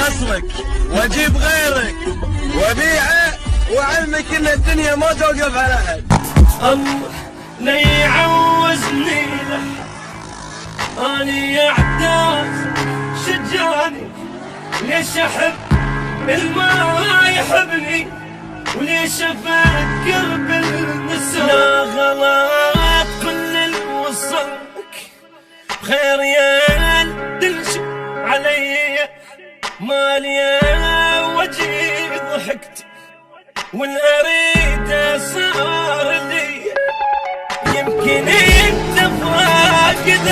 خصمك واجيب غيرك وابيعه، وعلمك ان الدنيا ما توقف على احد. الله لا يعوزني لحد، اني احتاج شجاني. ليش احب الما يحبني، وليش افكر بالنساء؟ لا غلط كل اللي وصلك خير يا دلش علي، مالي وجهي ضحكت والاريد صار لي. يمكن انت فاقد